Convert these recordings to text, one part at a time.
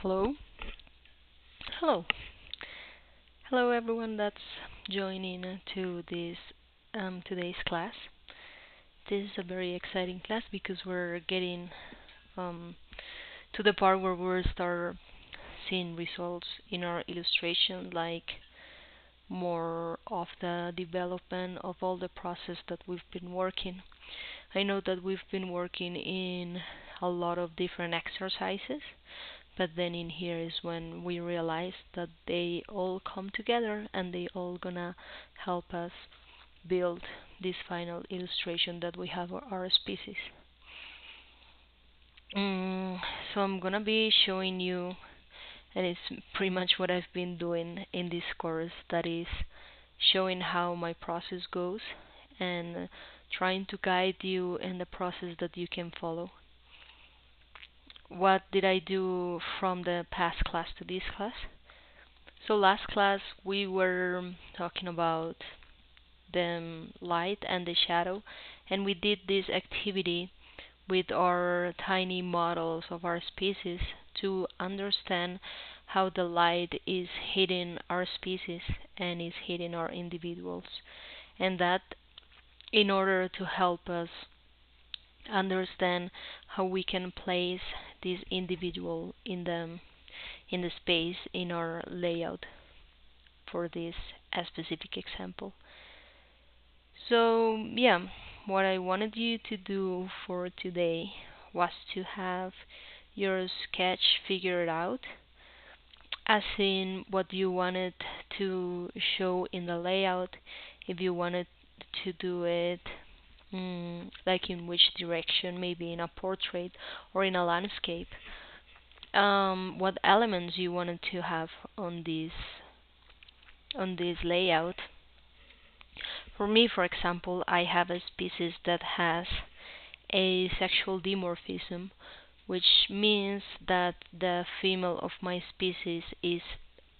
Hello. Hello. Hello everyone that's joining to this today's class. This is a very exciting class because we're getting um, to the part where we'll start seeing results in our illustration, like more of the development of all the process that we've been working. I know that we've been working in a lot of different exercises, but then in here is when we realize that they all come together and they all gonna help us build this final illustration that we have of our species. Mm, so I'm gonna be showing you, and it's pretty much what I've been doing in this course, that is showing how my process goes and trying to guide you in the process that you can follow. What did I do from the past class to this class? So last class we were talking about the light and the shadow, and we did this activity with our tiny models of our species to understand how the light is hitting our species and is hitting our individuals, and that in order to help us understand how we can place this individual in the space in our layout for this specific example. So yeah, what I wanted you to do for today was to have your sketch figured out, as in what you wanted to show in the layout, if you wanted to do it like in which direction, maybe in a portrait or in a landscape, what elements you wanted to have on this layout. For me, for example, I have a species that has a sexual dimorphism, which means that the female of my species is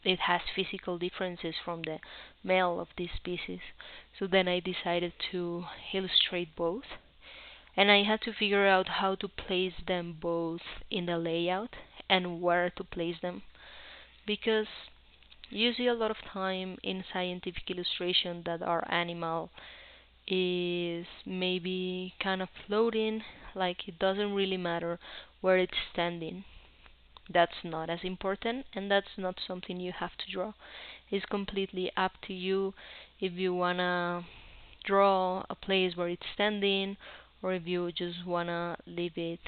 it has physical differences from the male of this species. So then I decided to illustrate both, and I had to figure out how to place them both in the layout and where to place them, because you see a lot of time in scientific illustration that our animal is maybe kind of floating, like it doesn't really matter where it's standing. That's not as important, and that's not something you have to draw. It's completely up to you if you wanna draw a place where it's standing, or if you just wanna leave it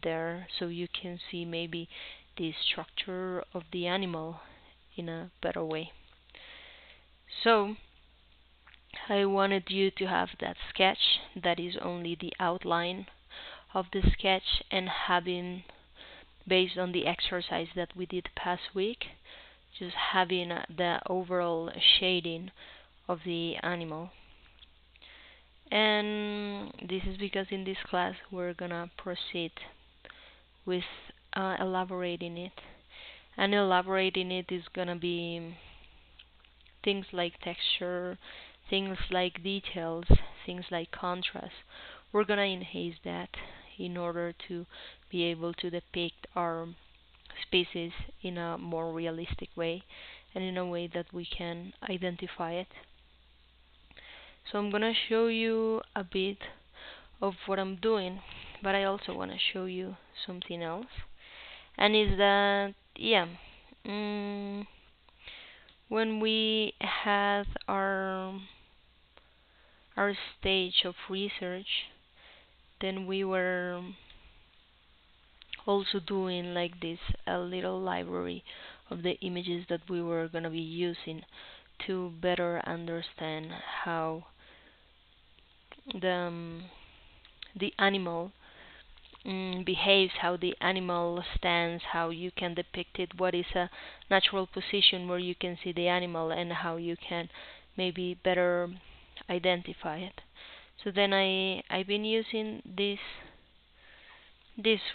there so you can see maybe the structure of the animal in a better way. So I wanted you to have that sketch that is only the outline of the sketch, and having, based on the exercise that we did past week, just having the overall shading of the animal. And this is because in this class we're gonna proceed with elaborating it. And elaborating it is gonna be things like texture, things like details, things like contrast. We're gonna enhance that in order to be able to depict our species in a more realistic way and in a way that we can identify it. So I'm gonna show you a bit of what I'm doing, but I also wanna show you something else, and is that when we had our stage of research, then we were also doing like this a little library of the images that we were going to be using to better understand how the the animal behaves, how the animal stands, how you can depict it, what is a natural position where you can see the animal, and how you can maybe better identify it. So then I've been using this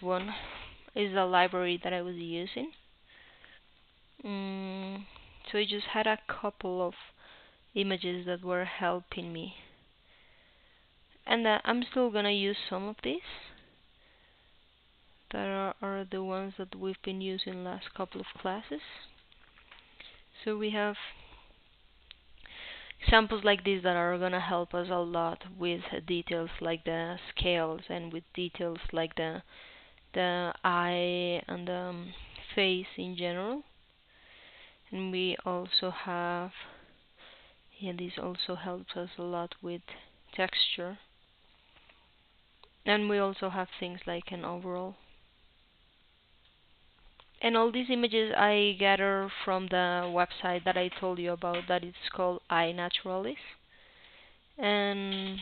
one is the library that I was using. So I just had a couple of images that were helping me, and I'm still gonna use some of these, that are the ones that we've been using last couple of classes. So we have examples like this that are gonna help us a lot with details like the scales and with details like the eye and the face in general. And we also have, yeah, this also helps us a lot with texture. And we also have things like an overall. And all these images I gather from the website that I told you about, that it's called iNaturalis. And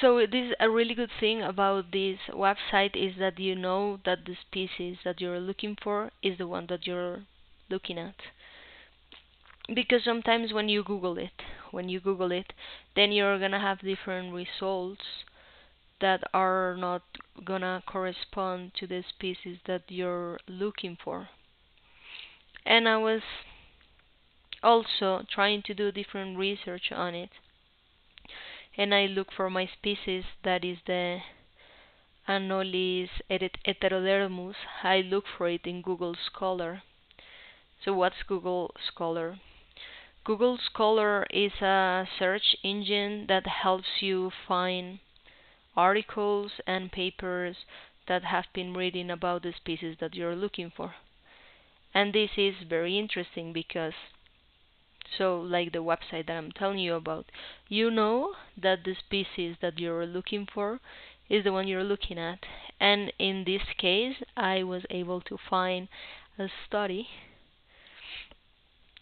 so this is a really good thing about this website, is that you know that the species that you're looking for is the one that you're looking at. Because sometimes when you Google it, then you're gonna have different results that are not gonna correspond to the species that you're looking for. And I was also trying to do different research on it, and I look for my species, that is the Anolis heterodermus. I look for it in Google Scholar. So what's Google Scholar? Google Scholar is a search engine that helps you find articles and papers that have been written about the species that you're looking for. And this is very interesting because, so like the website that I'm telling you about, you know that the species that you're looking for is the one you're looking at. And in this case, I was able to find a study,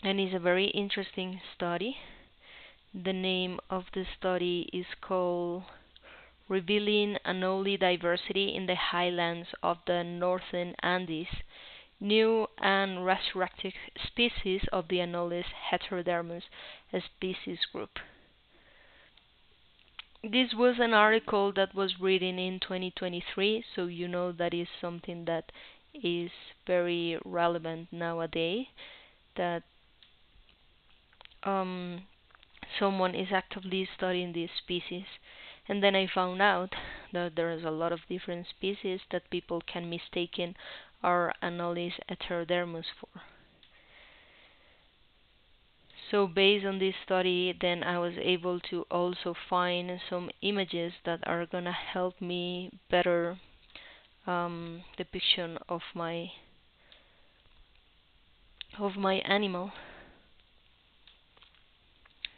and it's a very interesting study. The name of the study is called Revealing Anole Diversity in the Highlands of the Northern Andes, New and Resurrected Species of the Anolis heterodermus species group. This was an article that was written in 2023, so you know that is something that is very relevant nowadays, that someone is actively studying these species. And then I found out that there's a lot of different species that people can mistaken our Anolis heterodermus for. So based on this study, then I was able to also find some images that are gonna help me better depiction of my animal.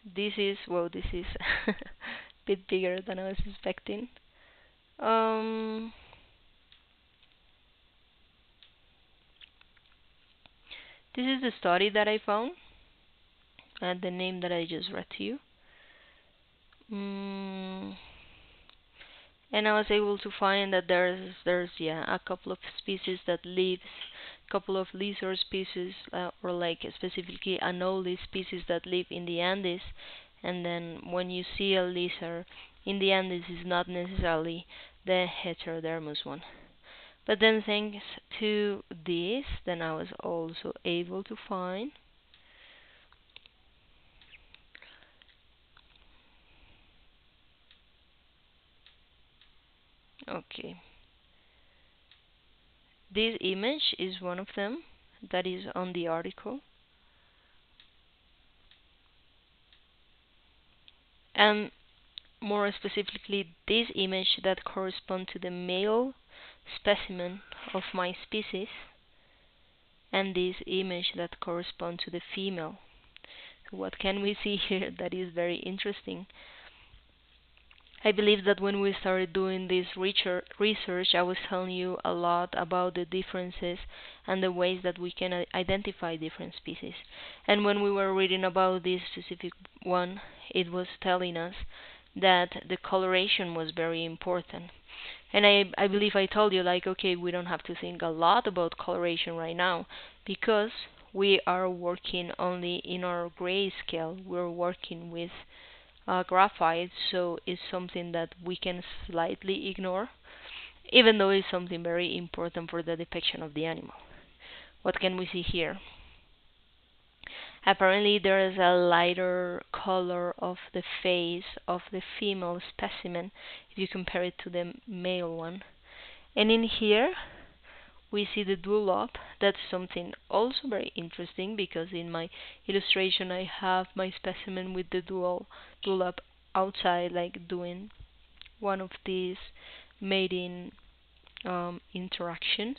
This is, well, this is a bit bigger than I was expecting. Um, this is the study that I found, and the name that I just read to you. And I was able to find that there's a couple of species that lives, couple of lizard species, or like specifically Anole species that live in the Andes. And then when you see a lizard in the Andes, is not necessarily the heterodermus one. But then thanks to this, then I was also able to find okay, this image is one of them that is on the article. And more specifically, this image that corresponds to the male specimen of my species, and this image that corresponds to the female. So what can we see here that is very interesting? I believe that when we started doing this research, I was telling you a lot about the differences and the ways that we can identify different species. And when we were reading about this specific one, it was telling us that the coloration was very important. And I believe I told you, like, okay, we don't have to think a lot about coloration right now because we are working only in our grayscale. We're working with graphite, so it's something that we can slightly ignore, even though it's something very important for the depiction of the animal. What can we see here? apparently there is a lighter color of the face of the female specimen if you compare it to the male one. And in here we see the dewlap. That's something also very interesting because in my illustration I have my specimen with the dewlap outside, like doing one of these mating interactions.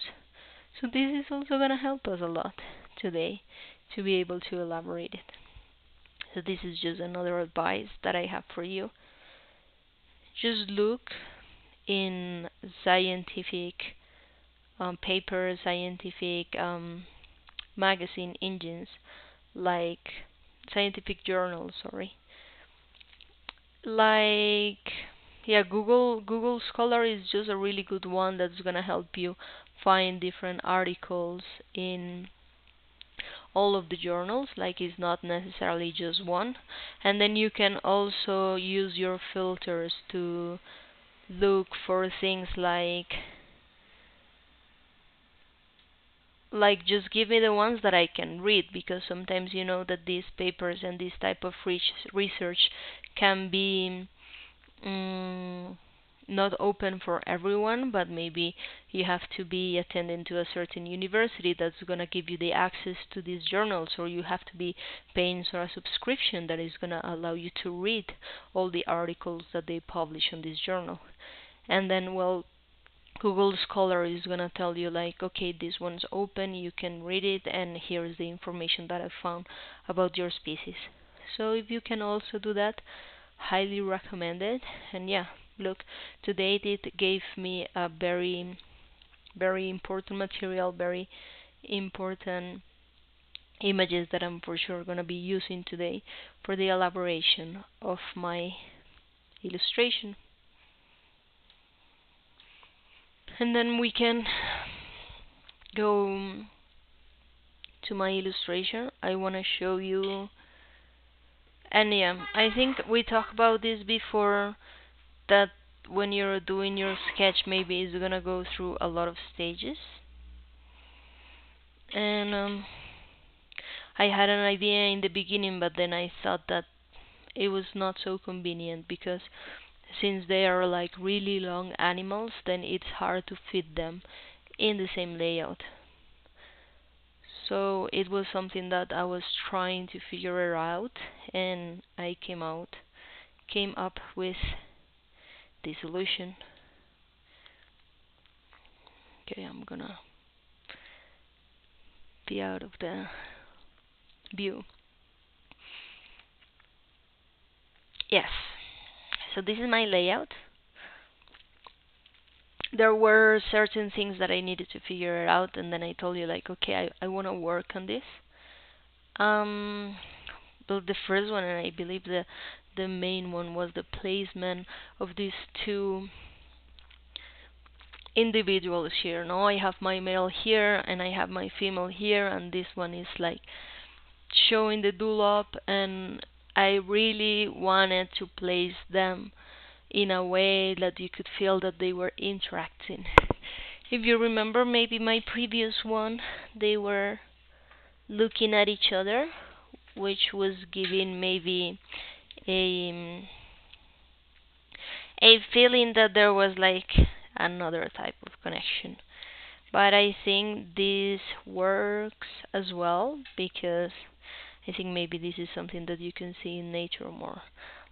So this is also going to help us a lot today to be able to elaborate it. So this is just another advice that I have for you. Just look in scientific papers, scientific magazine engines, like scientific journals, sorry. Like, yeah, Google Scholar is just a really good one that's gonna help you find different articles in all of the journals, like it's not necessarily just one. And then you can also use your filters to look for things like just give me the ones that I can read, because sometimes you know that these papers and this type of research can be mm, not open for everyone, but maybe you have to be attending to a certain university that's going to give you the access to these journals, or you have to be paying for a subscription that is going to allow you to read all the articles that they publish on this journal. And then, well, Google Scholar is going to tell you like, okay, this one's open, you can read it, and here's the information that I found about your species. So if you can also do that, highly recommended. And yeah, look, to date it gave me a very, very important material, very important images that I'm for sure going to be using today for the elaboration of my illustration. And then we can go to my illustration. I want to show you, and yeah, I think we talked about this before, that when you're doing your sketch, maybe it's gonna go through a lot of stages. And I had an idea in the beginning, but then I thought that it was not so convenient, because since they are like really long animals, then it's hard to fit them in the same layout. So it was something that I was trying to figure out, and I came up with the solution. Okay, I'm gonna be out of the view. Yes. So this is my layout. There were certain things that I needed to figure out, and then I told you like, okay, I want to work on this. But the first one, and I believe the main one, was the placement of these two individuals here. Now I have my male here and I have my female here, and this one is like showing the dewlap, and I really wanted to place them in a way that you could feel that they were interacting. If you remember maybe my previous one, they were looking at each other, which was giving maybe a feeling that there was like another type of connection. But I think this works as well, because I think maybe this is something that you can see in nature more.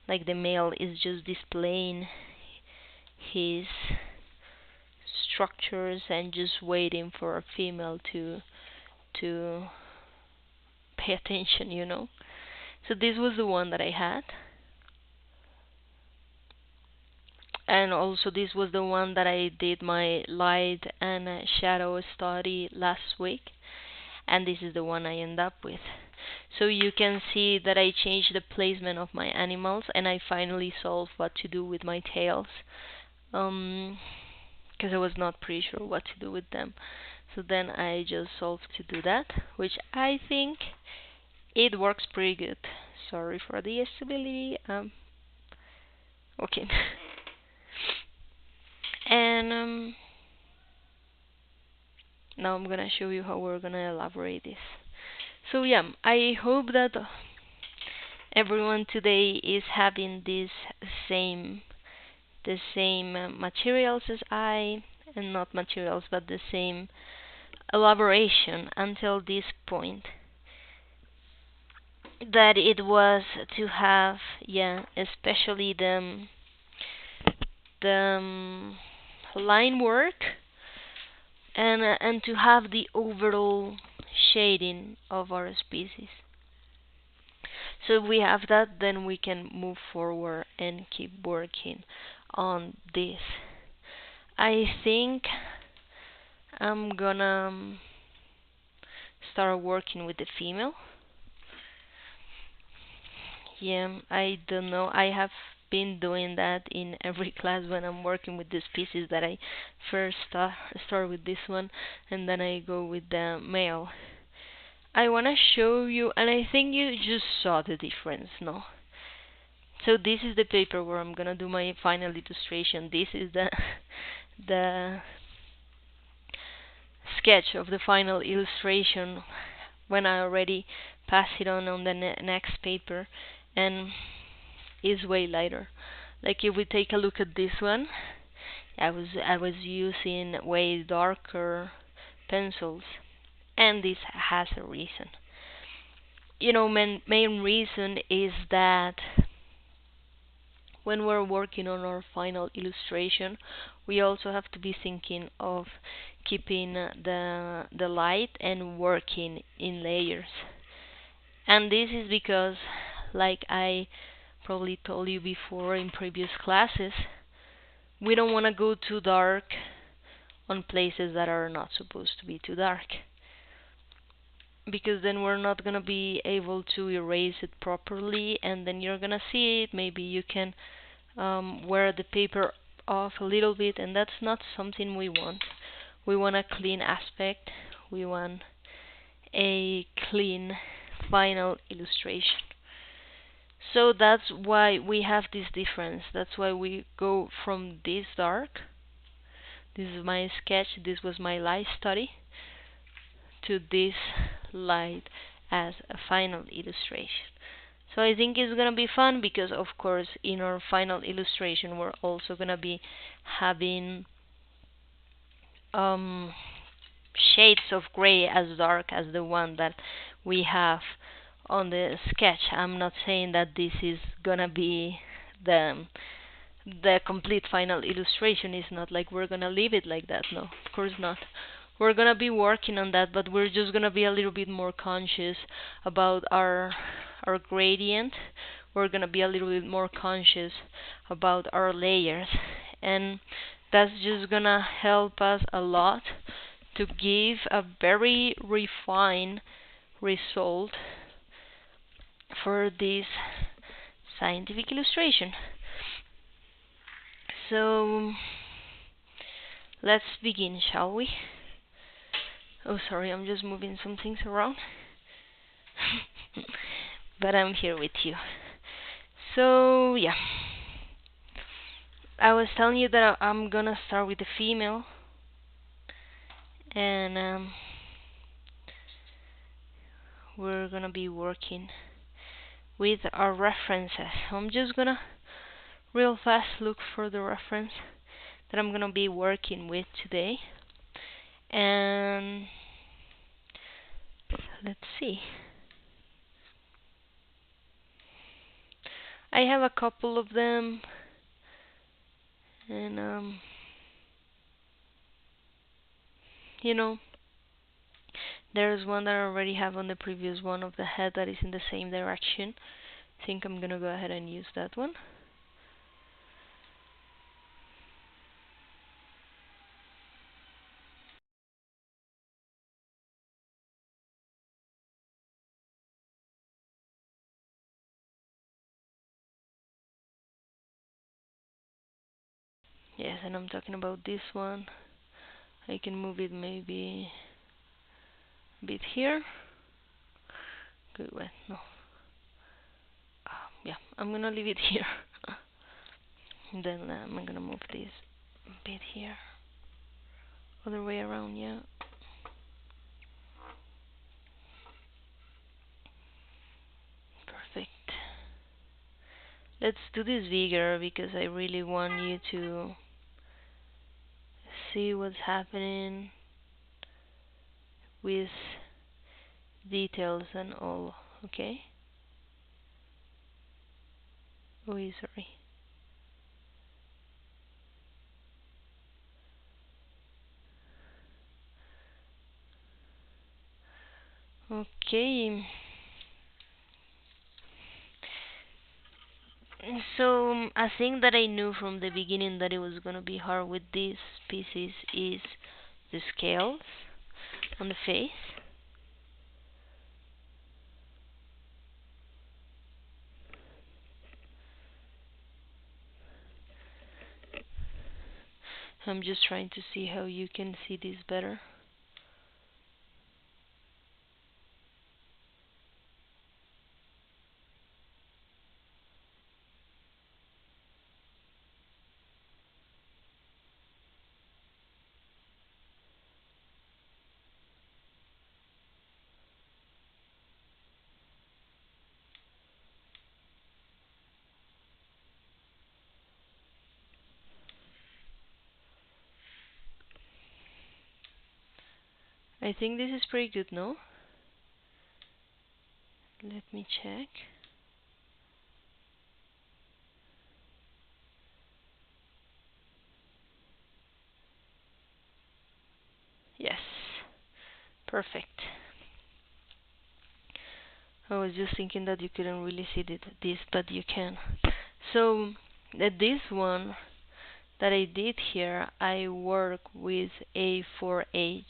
Like the male is just displaying his structures and just waiting for a female to pay attention. So this was the one that I had. And also this was the one that I did my light and shadow study last week, and this is the one I end up with. So you can see that I changed the placement of my animals, and I finally solved what to do with my tails, because I was not pretty sure what to do with them. So then I just solved to do that, which I think it works pretty good. Sorry for the stability. Okay. And now I'm gonna show you how we're gonna elaborate this. So yeah, I hope that everyone today is having this same the same materials as I, and not materials, but the same elaboration until this point. That it was to have, yeah, especially the line work, and to have the overall shading of our species. So if we have that, then we can move forward and keep working on this. I think I'm gonna start working with the female. Yeah, I don't know. I have been doing that in every class when I'm working with the species, that I first start with this one, and then I go with the male. I want to show you, and I think you just saw the difference, no? So this is the paper where I'm gonna do my final illustration. This is the the sketch of the final illustration when I already pass it on the next paper, and is way lighter. Like if we take a look at this one, I was using way darker pencils, and this has a reason. Main reason is that when we're working on our final illustration, we also have to be thinking of keeping the light and working in layers. And this is because, like I probably told you before in previous classes, we don't want to go too dark on places that are not supposed to be too dark, because then we're not going to be able to erase it properly, and then you're going to see it. Maybe you can wear the paper off a little bit, and that's not something we want. We want a clean aspect. We want a clean final illustration. So that's why we have this difference. That's why we go from this dark, this is my sketch, this was my light study, to this light as a final illustration. So I think it's gonna be fun because, of course, in our final illustration we're also gonna be having um, shades of gray as dark as the one that we have on the sketch. I'm not saying that this is gonna be the complete final illustration. Is not like we're gonna leave it like that. No, of course not. We're gonna be working on that, but we're just gonna be a little bit more conscious about our gradient. We're gonna be a little bit more conscious about our layers, and that's just gonna help us a lot to give a very refined result for this scientific illustration. So let's begin, shall we? Oh, sorry, I'm just moving some things around. But I'm here with you. So, yeah. I was telling you that I'm gonna start with the female. And we're gonna be working with our references. I'm just gonna real fast look for the reference that I'm gonna be working with today. And let's see. I have a couple of them, and you know, there's one that I already have on the previous one of the head that is in the same direction. I think I'm gonna go ahead and use that one. Yes, and I'm talking about this one. I can move it maybe a bit here. Good, wait, no. Yeah, I'm gonna leave it here. Then I'm gonna move this a bit here. Other way around, yeah. Let's do this bigger because I really want you to see what's happening with details and all, okay? Oh, sorry. Okay. So, a thing that I knew from the beginning that it was gonna be hard with these pieces is the scales on the face. I'm just trying to see how you can see this better. I think this is pretty good, no? Let me check. Yes. Perfect. I was just thinking that you couldn't really see this, but you can. So, this one that I did here, I work with A4H.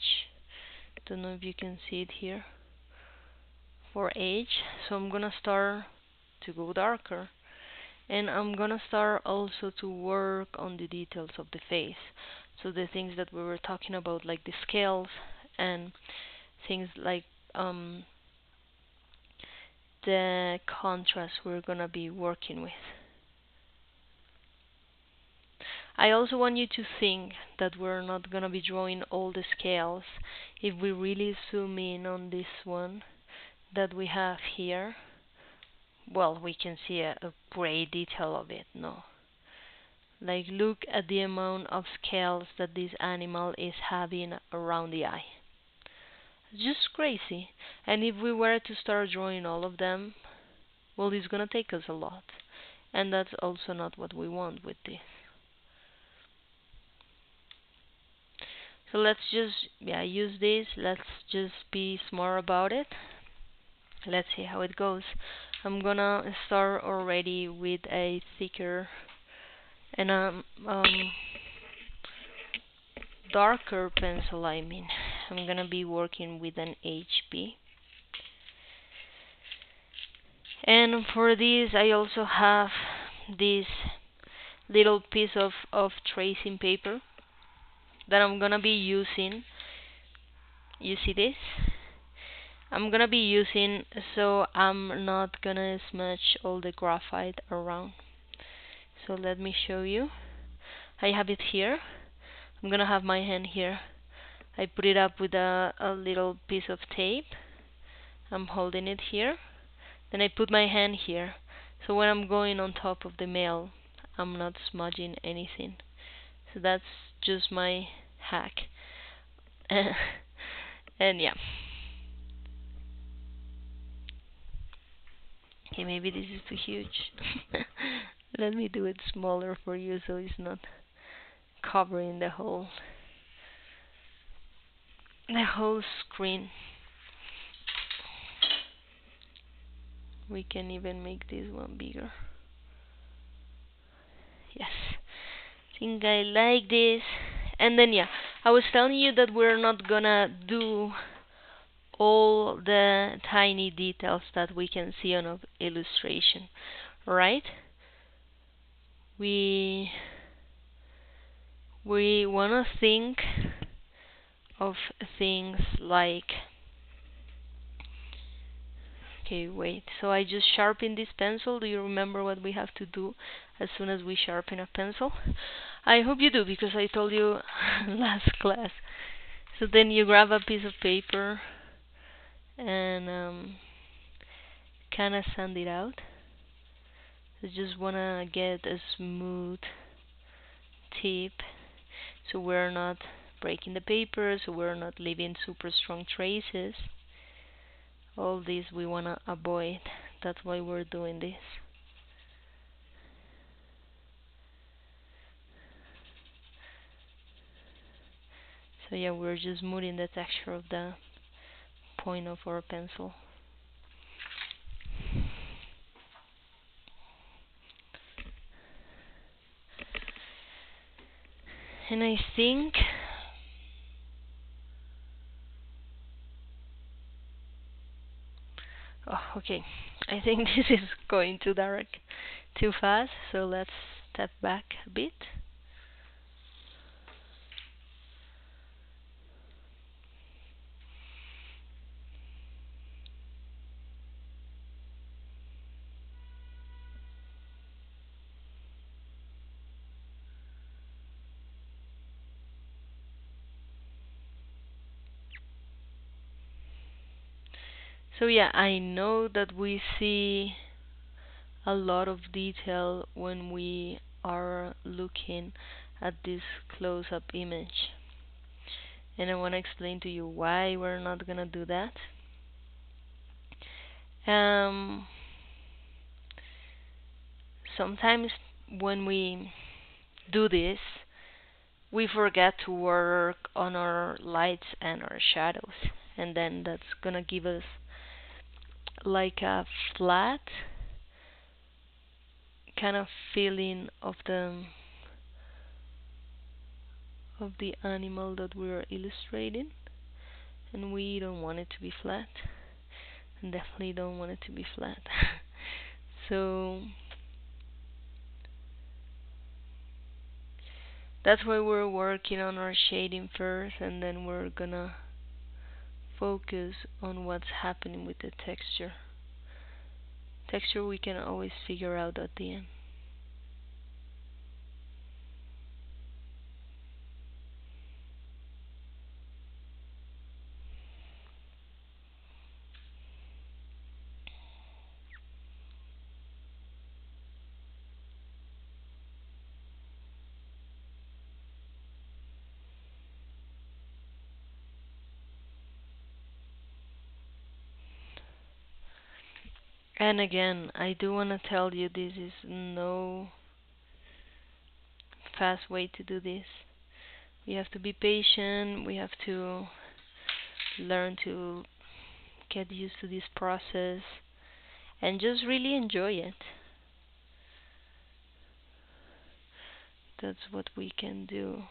Don't know if you can see it here. 4H. So I'm gonna start to go darker. And I'm gonna start also to work on the details of the face. So the things that we were talking about, like the scales and things like the contrast we're gonna be working with. I also want you to think that we're not gonna be drawing all the scales. If we really zoom in on this one that we have here, well, we can see a great detail of it, no? Like, look at the amount of scales that this animal is having around the eye. It's just crazy. And if we were to start drawing all of them, well, it's gonna take us a lot. And that's also not what we want with this. So let's just, use this. Let's just be smart about it. Let's see how it goes. I'm gonna start already with a thicker and darker pencil. I'm gonna be working with an HB. And for this, I also have this little piece of tracing paper that I'm gonna be using. You see this? I'm gonna be using so I'm not gonna smudge all the graphite around. So let me show you. I have it here. I'm gonna have my hand here. I put it up with a little piece of tape. I'm holding it here. Then I put my hand here. So when I'm going on top of the mail, I'm not smudging anything. So that's just my hack. And yeah. Okay, maybe this is too huge. Let me do it smaller for you so it's not covering the whole screen. We can even make this one bigger. Yes. I think I like this. And then yeah, I was telling you that we're not gonna do all the tiny details that we can see on an illustration, right? We wanna think of things like, okay, wait, so I just sharpen this pencil. Do you remember what we have to do as soon as we sharpen a pencil? I hope you do, because I told you last class. So then you grab a piece of paper and kind of sand it out. I just wanna get a smooth tip so we're not breaking the paper, so we're not leaving super strong traces. All this we wanna avoid. That's why we're doing this. So yeah, we're just smoothing the texture of the point of our pencil. And I think okay. I think this is going too dark, too fast, so let's step back a bit. So yeah, I know that we see a lot of detail when we are looking at this close-up image. And I want to explain to you why we're not gonna do that. Um, Sometimes when we do this, we forget to work on our lights and our shadows, and then that's gonna give us like a flat kind of feeling of the animal that we're illustrating, and we don't want it to be flat, and definitely don't want it to be flat. So that's why we're working on our shading first, and then we're gonna focus on what's happening with the texture. Texture we can always figure out at the end. And again, I do want to tell you this is no fast way to do this. We have to be patient, we have to learn to get used to this process and just really enjoy it. That's what we can do.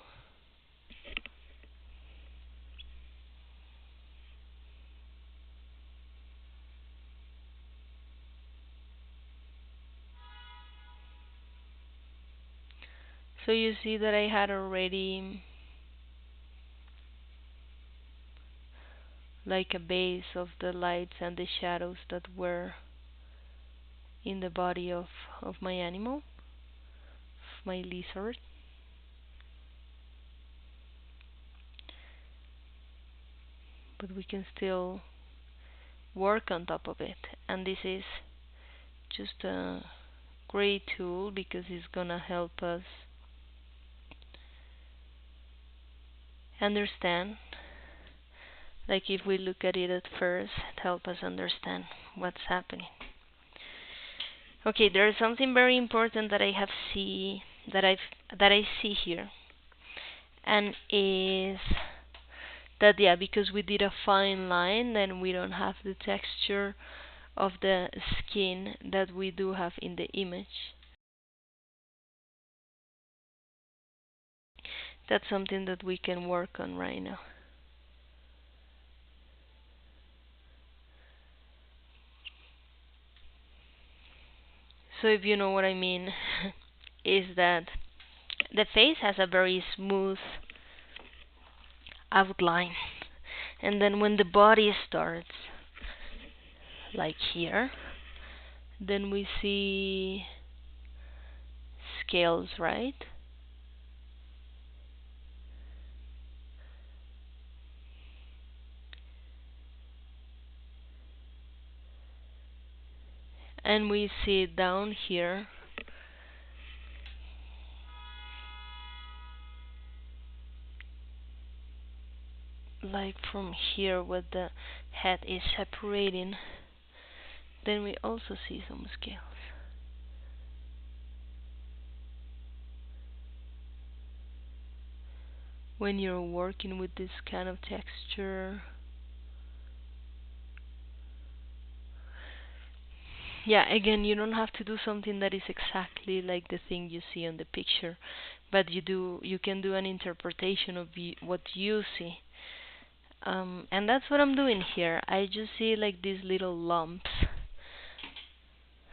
So you see that I had already like a base of the lights and the shadows that were in the body of my animal, of my lizard. But we can still work on top of it. And this is just a great tool because it's gonna help us understand. Like if we look at it at first, it helps us understand what's happening. Okay, there is something very important that I see here, and is that yeah, because we did a fine line, then we don't have the texture of the skin that we do have in the image. That's something that we can work on right now. So if you know what I mean, is that the face has a very smooth outline, and then when the body starts like here, then we see scales, right? And we see down here like from here where the head is separating, then we also see some scales. When you're working with this kind of texture, yeah, again, you don't have to do something that is exactly like the thing you see on the picture, but you can do an interpretation of what you see. And that's what I'm doing here. I just see like these little lumps.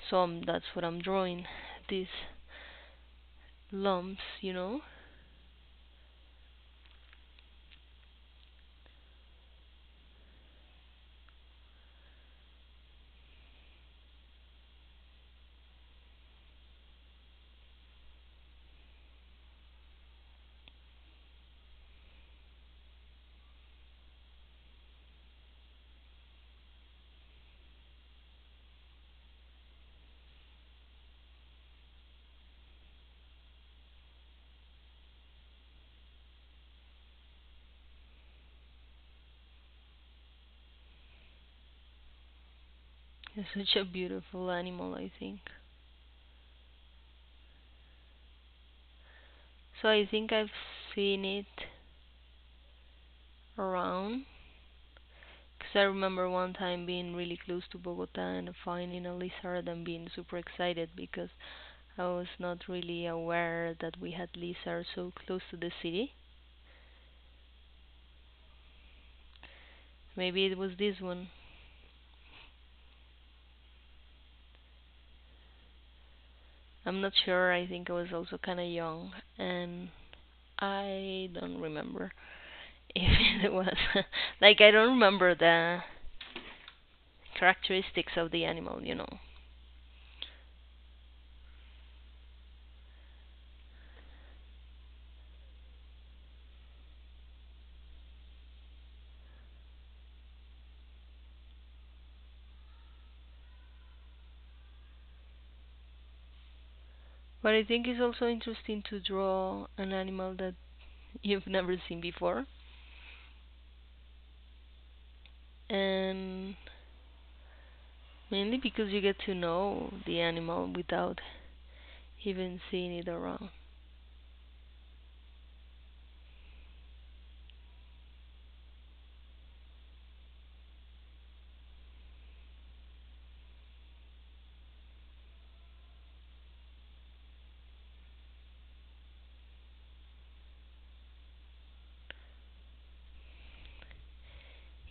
So that's what I'm drawing. These lumps. It's such a beautiful animal, I think. So I think I've seen it around. Because I remember one time being really close to Bogota and finding a lizard and being super excited because I was not really aware that we had lizards so close to the city. Maybe it was this one. I'm not sure. I think I was also kind of young and I don't remember if it was. Like, I don't remember the characteristics of the animal. But I think it's also interesting to draw an animal that you've never seen before. And mainly because you get to know the animal without even seeing it around.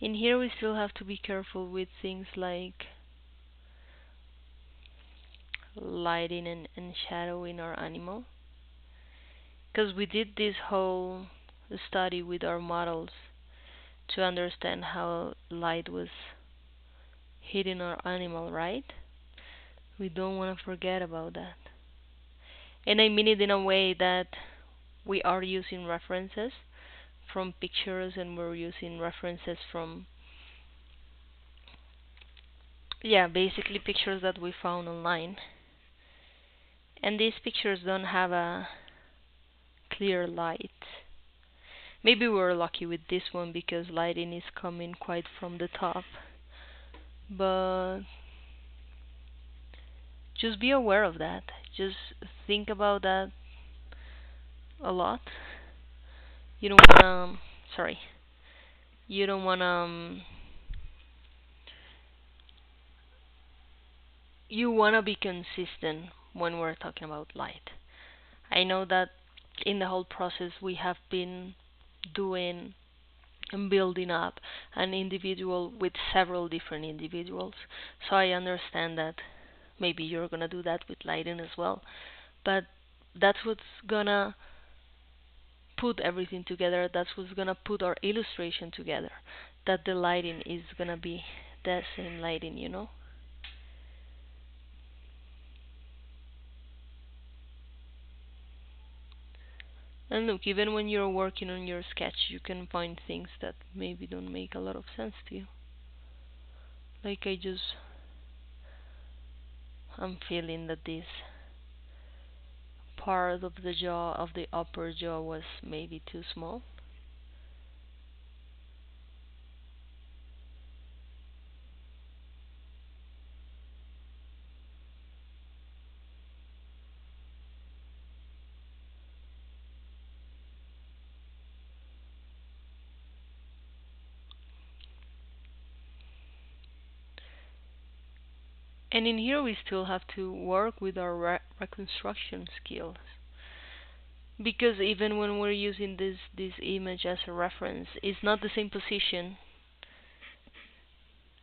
In here, we still have to be careful with things like lighting and shadowing our animal. Because we did this whole study with our models to understand how light was hitting our animal, right? We don't want to forget about that. And I mean it in a way that we are using references from pictures and we're using references from, yeah, basically pictures that we found online. And these pictures don't have a clear light. Maybe we're lucky with this one because lighting is coming quite from the top. But just be aware of that. Just think about that a lot. You don't wanna, sorry, you don't wanna, you wanna be consistent when we're talking about light. I know that in the whole process we have been doing and building up an individual with several different individuals. So I understand that maybe you're gonna do that with lighting as well. But that's what's gonna put everything together. That's what's gonna put our illustration together. That the lighting is gonna be the same lighting. And look, even when you're working on your sketch, you can find things that maybe don't make a lot of sense to you. Like I'm feeling that this part of the jaw, of the upper jaw, was maybe too small. And in here we still have to work with our reconstruction skills. Because even when we're using this image as a reference, it's not the same position.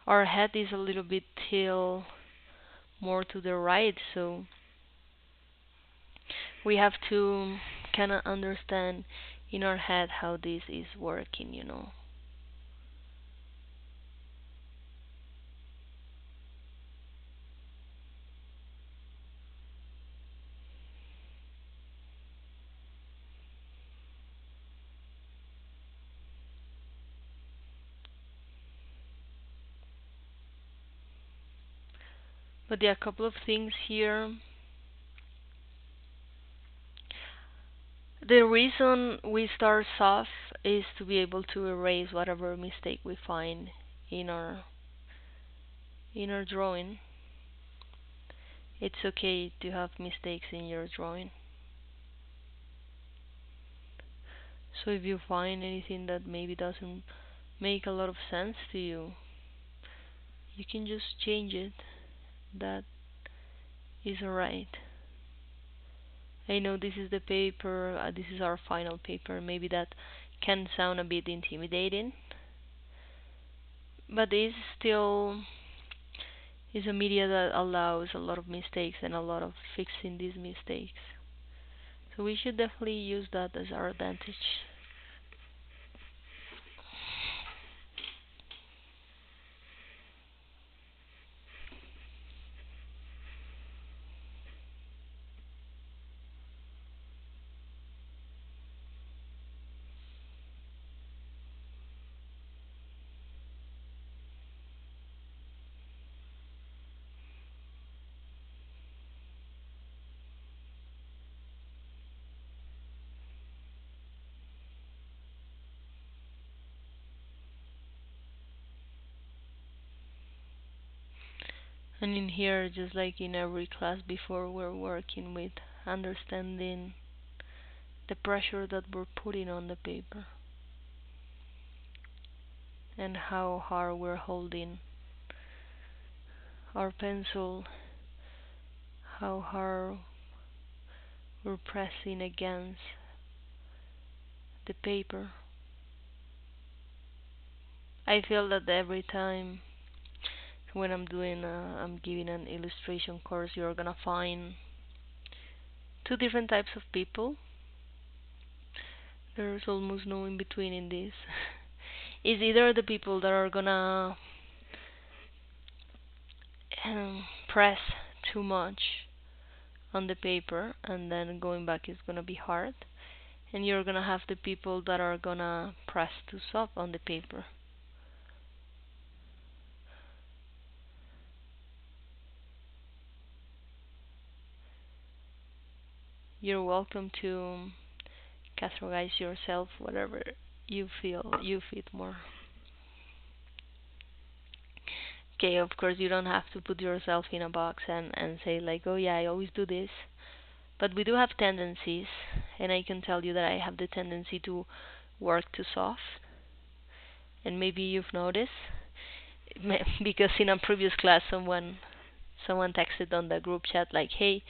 Our head is a little bit till more to the right, so we have to kind of understand in our head how this is working. But there are a couple of things here. The reason we start soft is to be able to erase whatever mistake we find in our in our drawing. It's okay to have mistakes in your drawing. So if you find anything that maybe doesn't make a lot of sense to you, you can just change it. That is alright. I know this is the paper, this is our final paper. Maybe that can sound a bit intimidating, but it's still is a media that allows a lot of mistakes and a lot of fixing these mistakes. So we should definitely use that as our advantage. And in here, just like in every class before, we're working with understanding the pressure that we're putting on the paper and how hard we're holding our pencil, how hard we're pressing against the paper. I feel that every time when I'm giving an illustration course, you're gonna find two different types of people. There's almost no in between in this. Is either the people that are gonna press too much on the paper and then going back is gonna be hard, and you're gonna have the people that are gonna press too soft on the paper. You're welcome to categorize yourself whatever you feel you fit more. Okay, of course you don't have to put yourself in a box and say like, oh yeah, I always do this. But we do have tendencies, and I can tell you that I have the tendency to work too soft. And maybe you've noticed because in a previous class someone texted on the group chat like, hey,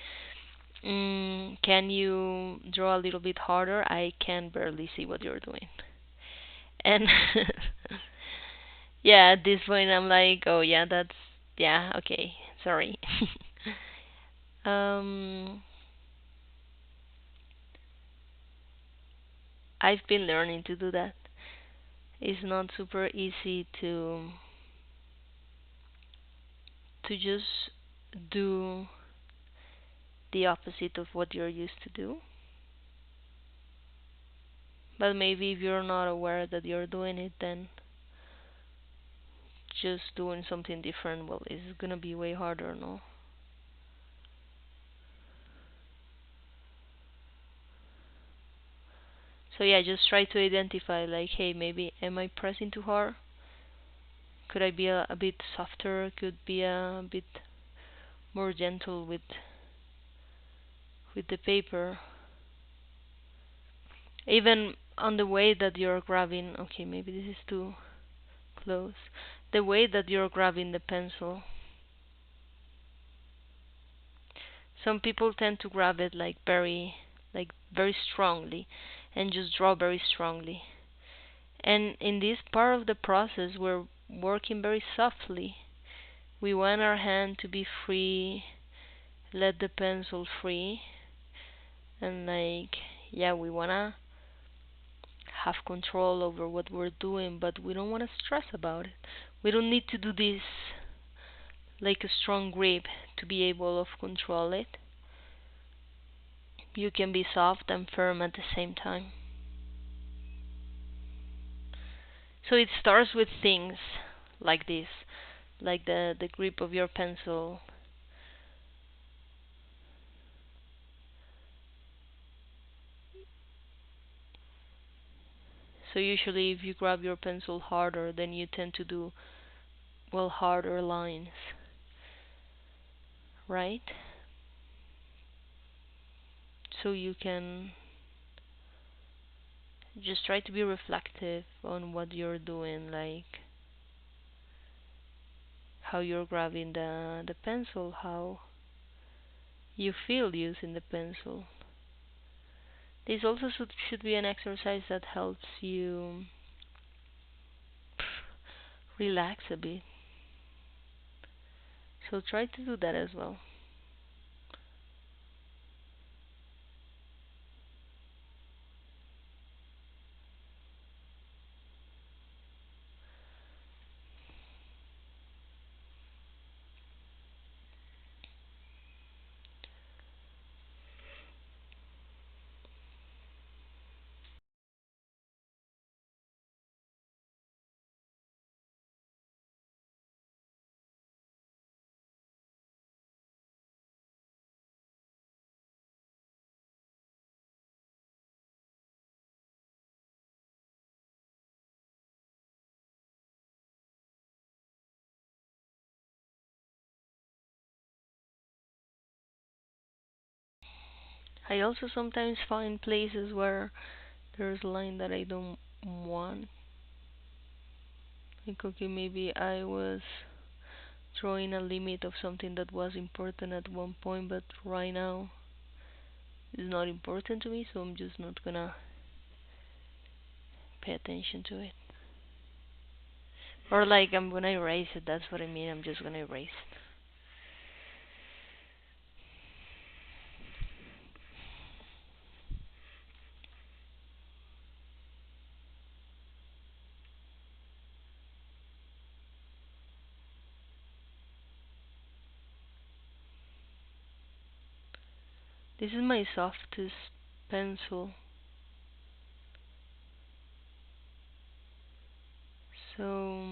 can you draw a little bit harder? I can barely see what you're doing. And yeah, at this point I'm like, oh yeah, that's yeah, okay, sorry. um, I've been learning to do that. It's not super easy to just do the opposite of what you're used to do. But maybe if you're not aware that you're doing it, then just doing something different, well, it's gonna be way harder, no? So yeah, just try to identify like, hey, maybe am I pressing too hard? Could I be a bit softer? Could be a bit more gentle with the paper? Even on the way that you're grabbing, okay, maybe this is too close. The way that you're grabbing the pencil, Some people tend to grab it like very strongly and just draw very strongly. And in this part of the process, we're working very softly. We want our hand to be free, let the pencil free, and yeah, we wanna have control over what we're doing, but we don't want to stress about it. We don't need to do this like a strong grip to be able to control it. You can be soft and firm at the same time. So it starts with things like this, like the grip of your pencil. So usually if you grab your pencil harder, then you tend to do, well, harder lines, right? So you can just try to be reflective on what you're doing, like how you're grabbing the pencil, how you feel using the pencil. This also should be an exercise that helps you relax a bit. So try to do that as well. I also sometimes find places where there's a line that I don't want. Like, okay, maybe I was drawing a limit of something that was important at one point, but right now is not important to me, so I'm just not gonna pay attention to it. Or like I'm gonna erase it, that's what I mean, I'm just gonna erase it. This is my softest pencil, so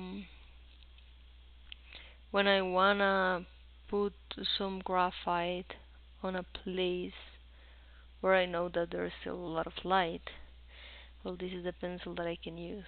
when I wanna put some graphite on a place where I know that there's still a lot of light, well, this is the pencil that I can use.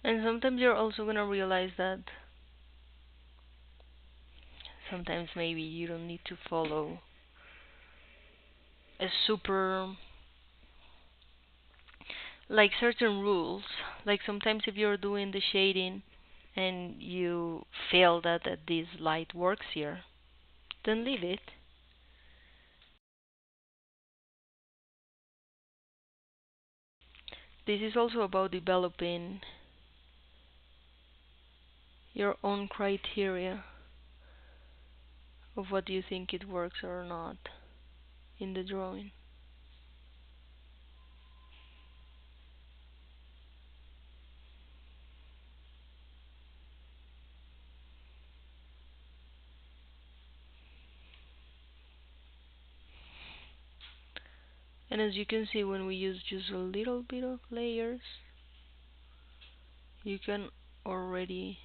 And sometimes you're also gonna realize that sometimes maybe you don't need to follow a super, like, certain rules. Like sometimes if you're doing the shading and you feel that this light works here, then leave it. This is also about developing your own criteria of what you think it works or not in the drawing. And as you can see, when we use just a little bit of layers, you can already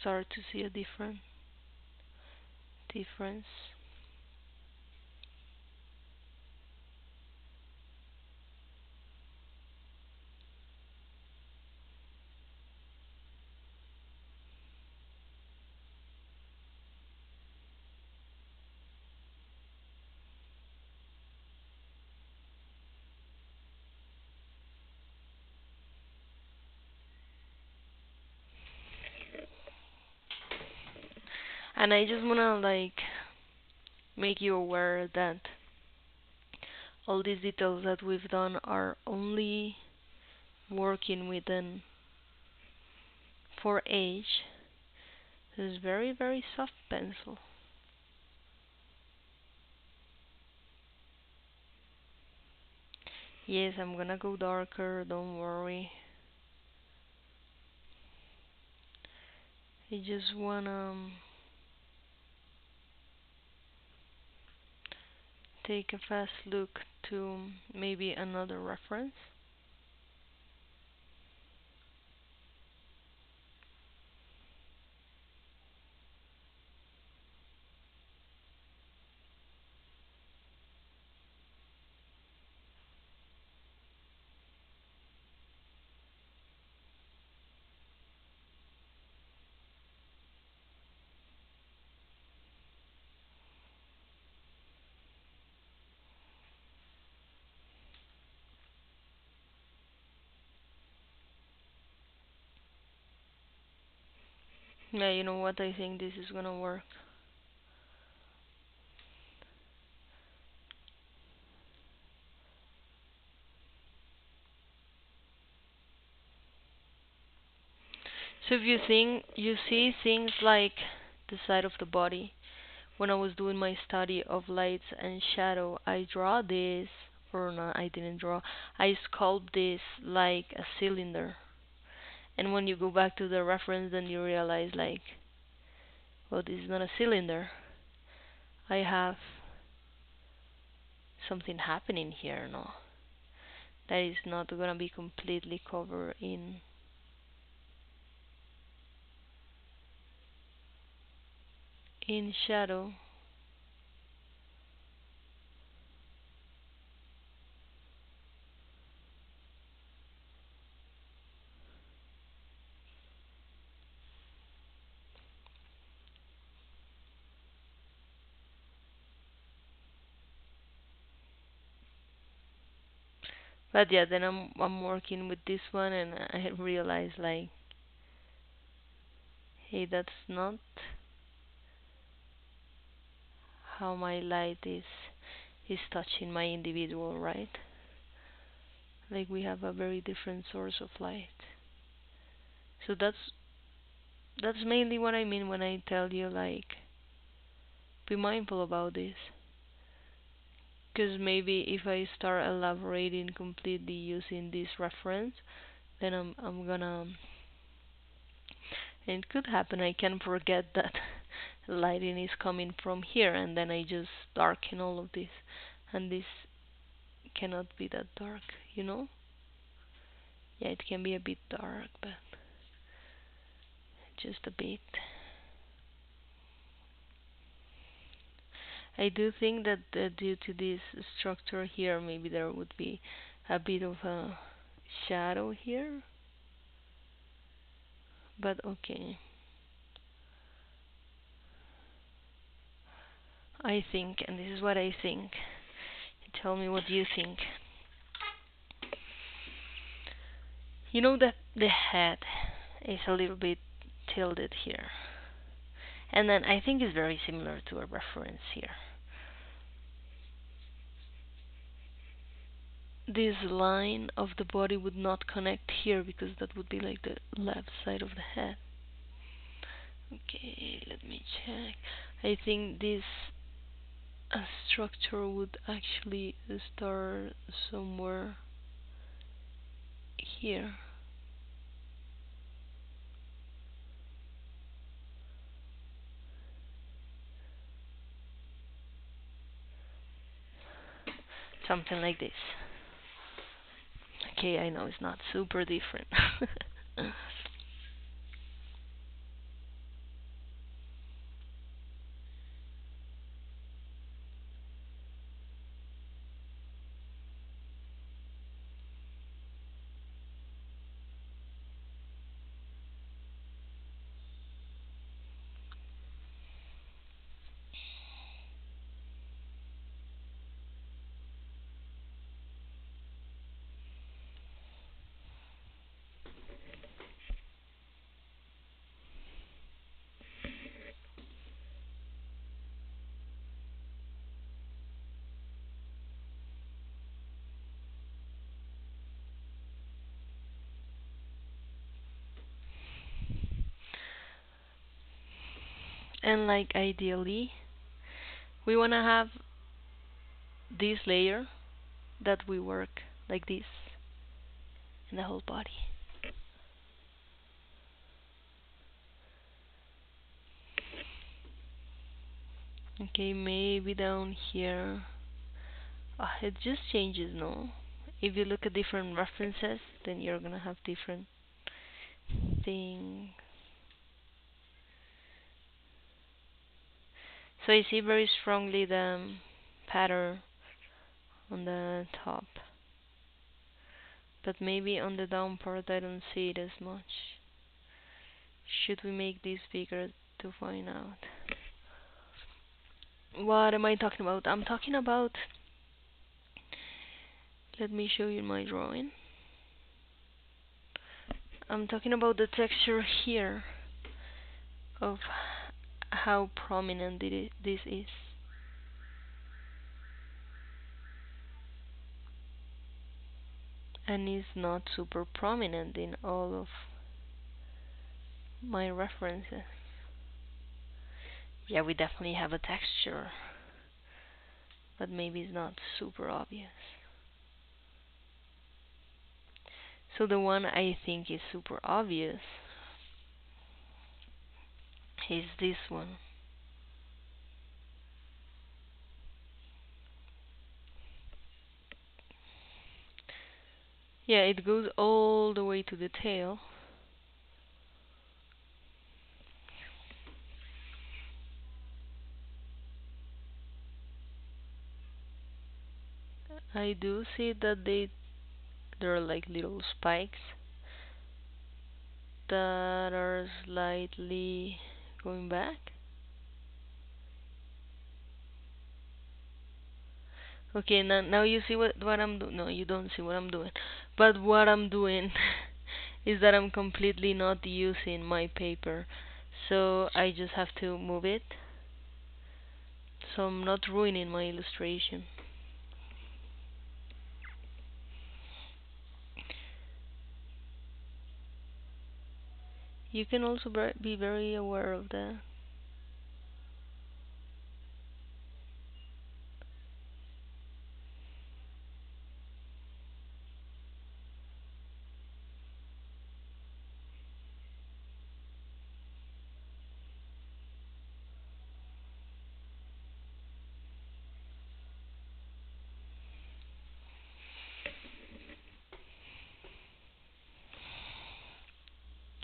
start to see a difference. And I just wanna like make you aware that all these details that we've done are only working within 4H. This is very, very soft pencil. Yes, I'm gonna go darker, don't worry. I just wanna take a fast look to maybe another reference. Yeah, you know what? I think this is gonna work. So if you see things like the side of the body, when I was doing my study of lights and shadow, I draw this, or no, I didn't draw. I sculpt this like a cylinder. And when you go back to the reference, then you realize like, well, this is not a cylinder. I have something happening here, no? That is not gonna be completely covered in shadow. But yeah, then I'm working with this one, and I realize like, hey, that's not how my light is touching my individual, right? Like we have a very different source of light. So that's mainly what I mean when I tell you like, be mindful about this. Because maybe if I start elaborating completely using this reference, then I'm gonna, and it could happen, I can forget that lighting is coming from here, and then I just darken all of this, and this cannot be that dark, you know? Yeah, it can be a bit dark, but just a bit. I do think that due to this structure here, maybe there would be a bit of a shadow here, but okay. I think, and this is what I think. Tell me what you think. You know that the head is a little bit tilted here. And then I think it's very similar to a reference here. This line of the body would not connect here because that would be like the left side of the head. Okay, let me check. I think this structure would actually start somewhere here. Something like this. Okay, I know it's not super different. And like ideally, we want to have this layer that we work like this in the whole body. Okay, maybe down here. It just changes, no? If you look at different references, then you're gonna have different things. So I see very strongly the pattern on the top, but maybe on the down part I don't see it as much. Should we make this bigger to find out? What am I talking about? I'm talking about, let me show you my drawing. I'm talking about the texture here of how prominent this is. And is not super prominent in all of my references. Yeah, we definitely have a texture, but maybe it's not super obvious. So the one I think is super obvious is this one. Yeah, it goes all the way to the tail. I do see that there are like little spikes that are slightly going back. Okay, now you see what I'm doing. No, you don't see what I'm doing. But what I'm doing is that I'm completely not using my paper. So I just have to move it. So I'm not ruining my illustration. You can also be very aware of that.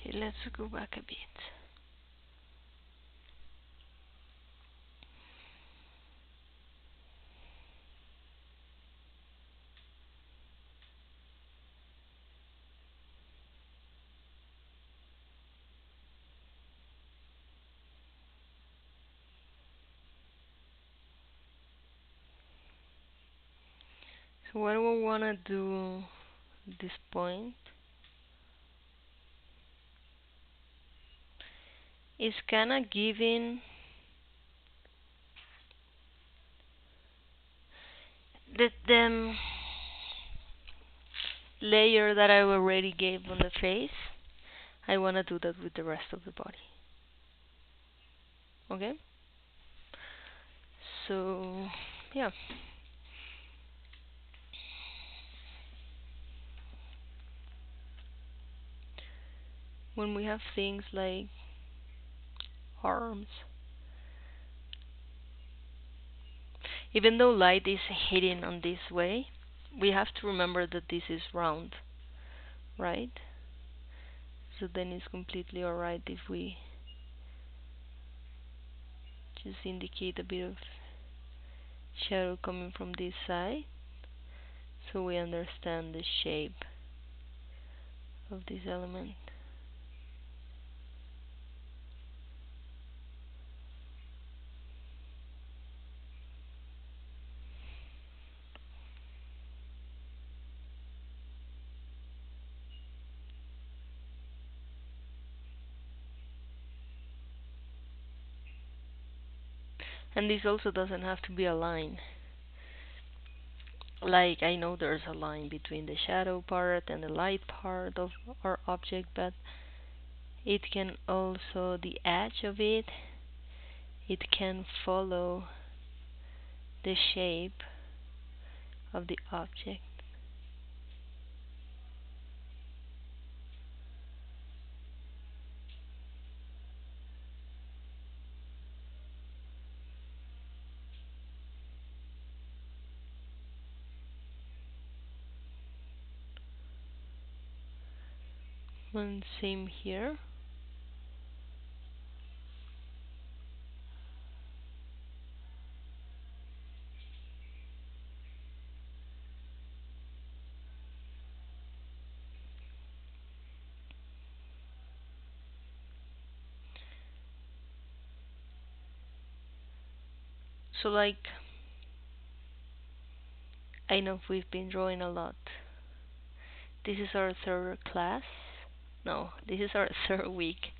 Okay, let's go back a bit. So what we want to do at this point is kind of giving the layer that I already gave on the face. I want to do that with the rest of the body. Okay? So, yeah. When we have things like arms, even though light is hitting on this way, we have to remember that this is round, right? So then it's completely alright if we just indicate a bit of shadow coming from this side, so we understand the shape of this element. And this also doesn't have to be a line. Like, I know there's a line between the shadow part and the light part of our object, but it can also, the edge of it can follow the shape of the object. And same here. So like, I know we've been drawing a lot. This is our third class. No, this is our third week,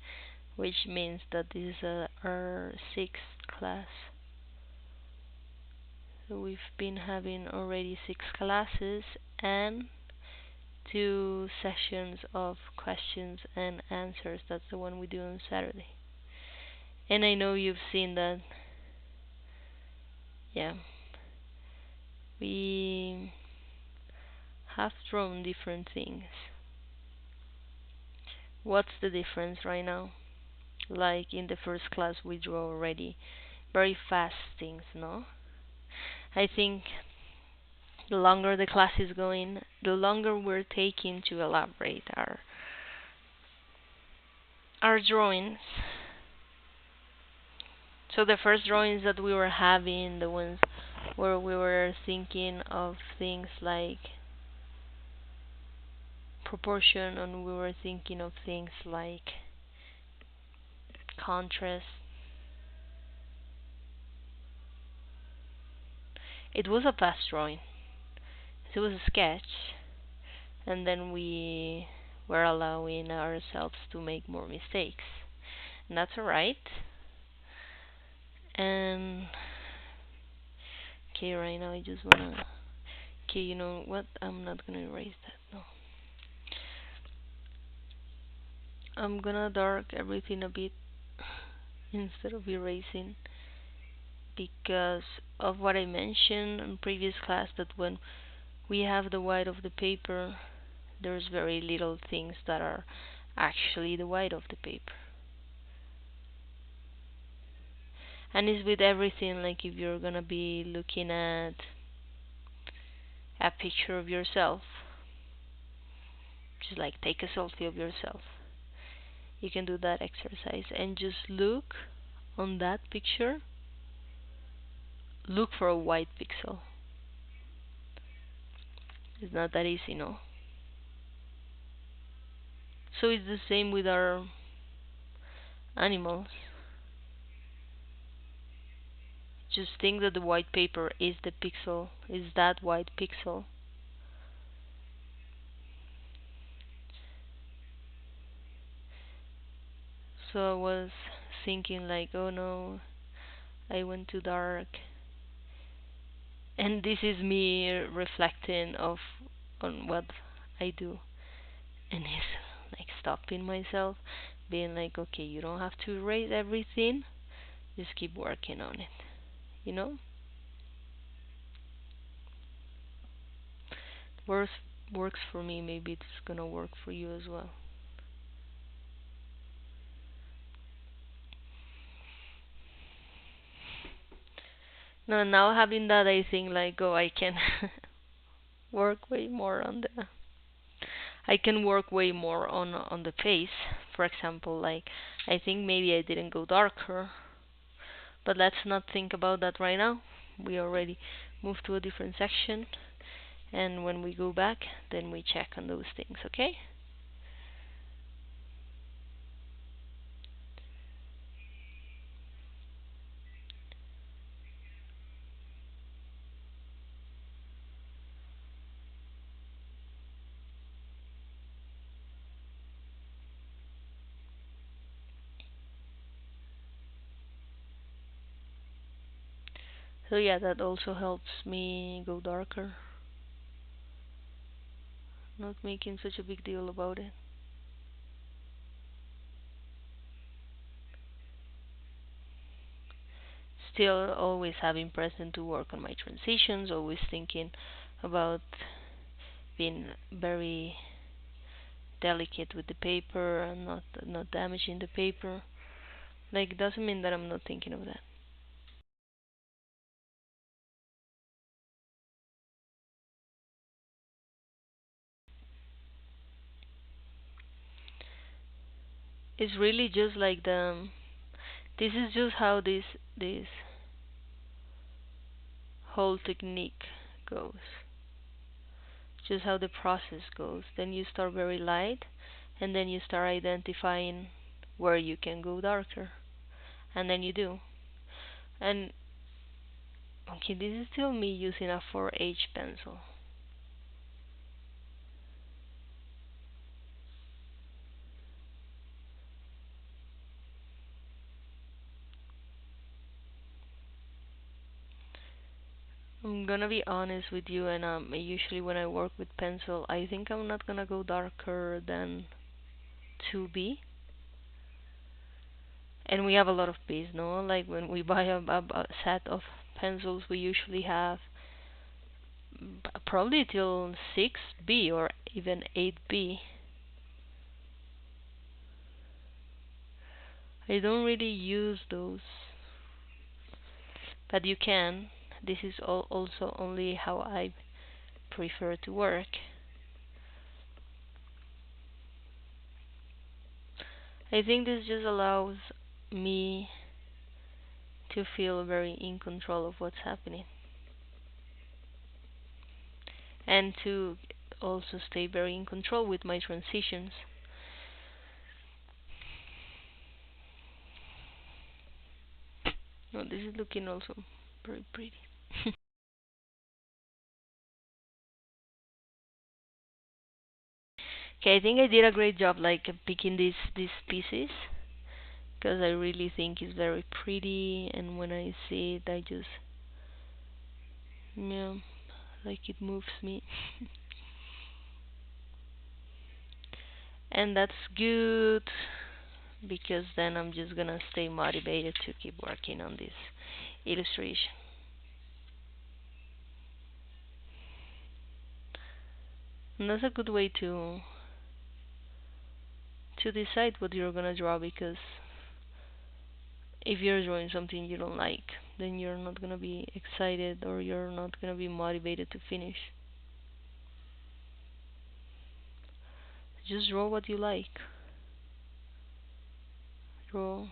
which means that this is our sixth class. So we've been having already 6 classes and 2 sessions of questions and answers. That's the one we do on Saturday. And I know you've seen that, yeah, we have drawn different things. What's the difference right now? Like in the first class we drew already very fast things, no? I think the longer the class is going, the longer we're taking to elaborate our drawings. So the first drawings that we were having, the ones where we were thinking of things like proportion, and we were thinking of things like contrast. It was a fast drawing. It was a sketch, and then we were allowing ourselves to make more mistakes. And that's alright. And okay, right now I just wanna. Okay, you know what? I'm not gonna erase that. No. I'm gonna dark everything a bit instead of erasing, because of what I mentioned in previous class, that when we have the white of the paper, there's very little things that are actually the white of the paper. And it's with everything, like if you're gonna be looking at a picture of yourself, just like take a selfie of yourself, you can do that exercise and just look on that picture, look for a white pixel. It's not that easy, no? So it's the same with our animals. Just think that the white paper is the pixel, is that white pixel. So I was thinking like, oh no, I went too dark. And this is me reflecting of on what I do, and it's like stopping myself, being like, okay, you don't have to erase everything, just keep working on it, you know. works Works for me, maybe it's gonna work for you as well. No, now having that, I think like, oh, I can work way more on the I can work way more on the face. For example, like, I think maybe I didn't go darker, but let's not think about that right now. We already moved to a different section, and when we go back, then we check on those things, okay? So yeah, that also helps me go darker, not making such a big deal about it. Still always having present to work on my transitions, always thinking about being very delicate with the paper and not damaging the paper. Like, doesn't mean that I'm not thinking of that. It's really just like this is just how this whole technique goes. Just how the process goes. Then you start very light, and then you start identifying where you can go darker, and then you do. And okay, this is still me using a 4H pencil. I'm gonna be honest with you, and usually when I work with pencil, I think I'm not gonna go darker than 2B. And we have a lot of B's, no? Like when we buy a set of pencils, we usually have probably till 6B or even 8B. I don't really use those, but you can. This is also only how I prefer to work. I think this just allows me to feel very in control of what's happening, and to also stay very in control with my transitions. No, this is looking also very pretty. Okay, I think I did a great job like picking these pieces, because I really think it's very pretty, and when I see it, I just, yeah, like it moves me. And that's good, because then I'm just gonna stay motivated to keep working on this illustration. And that's a good way to decide what you're gonna draw, because if you're drawing something you don't like, then you're not gonna be excited, or you're not gonna be motivated to finish. Just draw what you like. Draw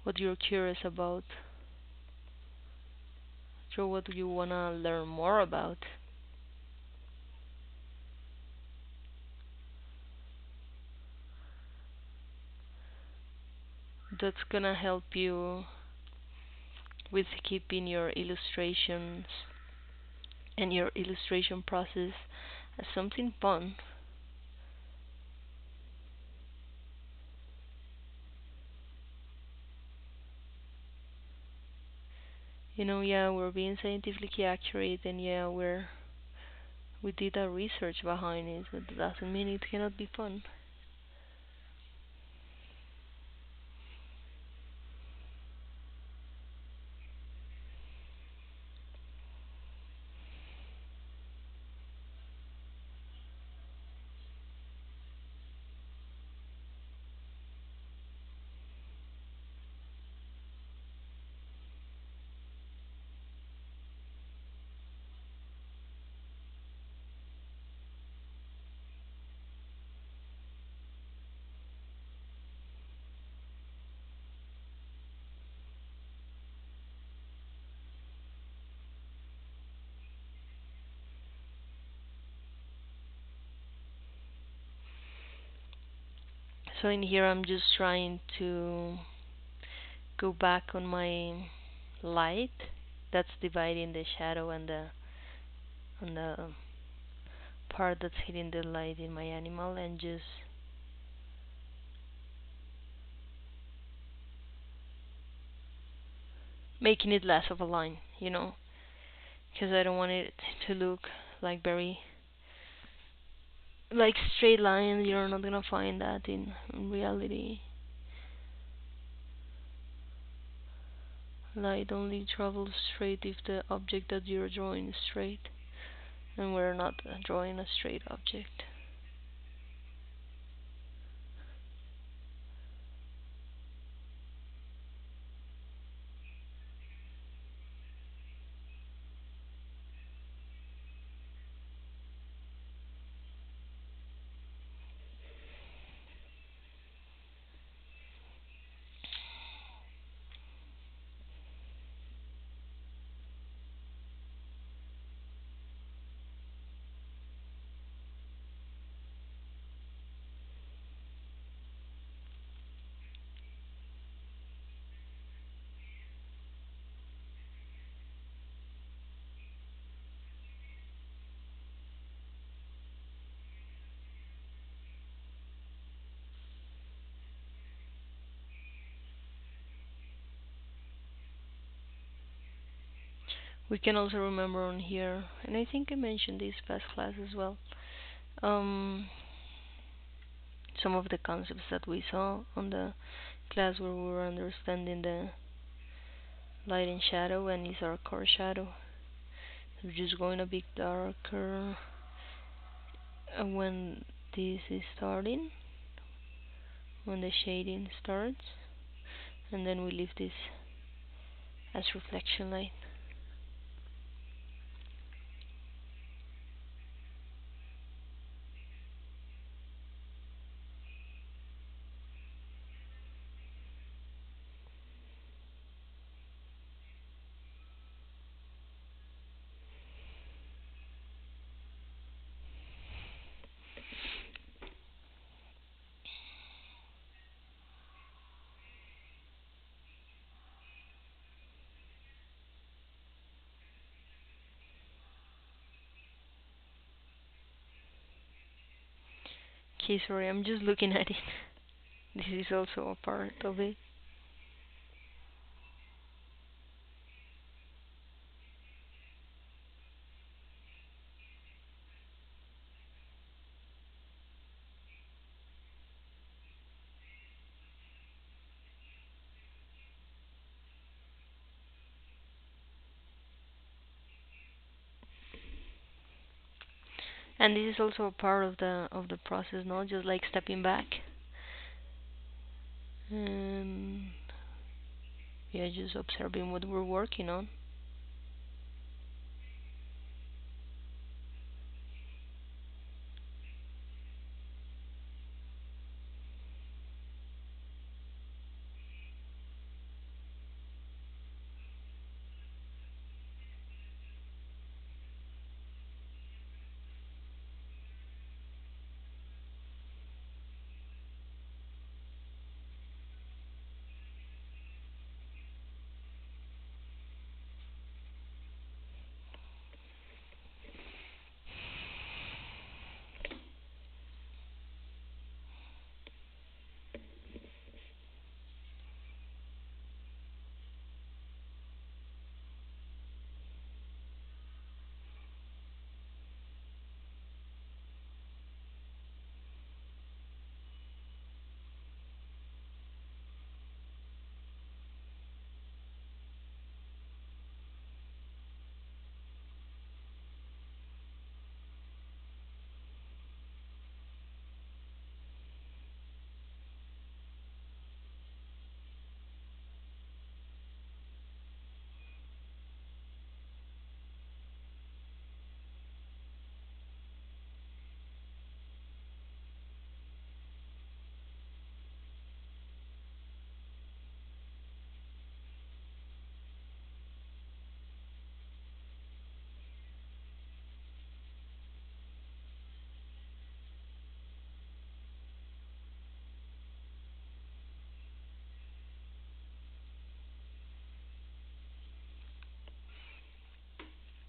what you're curious about. Draw what you wanna learn more about. That's gonna help you with keeping your illustrations and your illustration process as something fun. Yeah, we're being scientifically accurate, and yeah, we did our research behind it, but that doesn't mean it cannot be fun. So in here, I'm just trying to go back on my light that's dividing the shadow and the part that's hitting the light in my animal, and just making it less of a line, because I don't want it to look like very like straight line. You're not gonna find that in reality. Light only travels straight if the object that you're drawing is straight, and we're not drawing a straight object. We can also remember on here, and I think I mentioned this past class as well, um, some of the concepts that we saw on the class where we were understanding the light and shadow, and is our core shadow. We're just going a bit darker when this is starting, when the shading starts, and then we leave this as reflection light. Okay, sorry, I'm just looking at it. This is also a part of it. And this is also a part of the process, not just like stepping back and yeah, just observing what we're working on.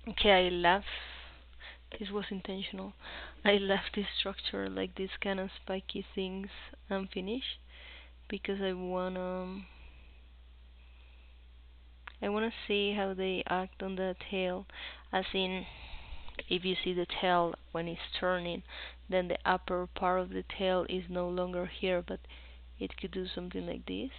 Okay, I left. This was intentional. I left this structure like this kind of spiky things unfinished because I wanna see how they act on the tail. As in, if you see the tail when it's turning, then the upper part of the tail is no longer here, but it could do something like this.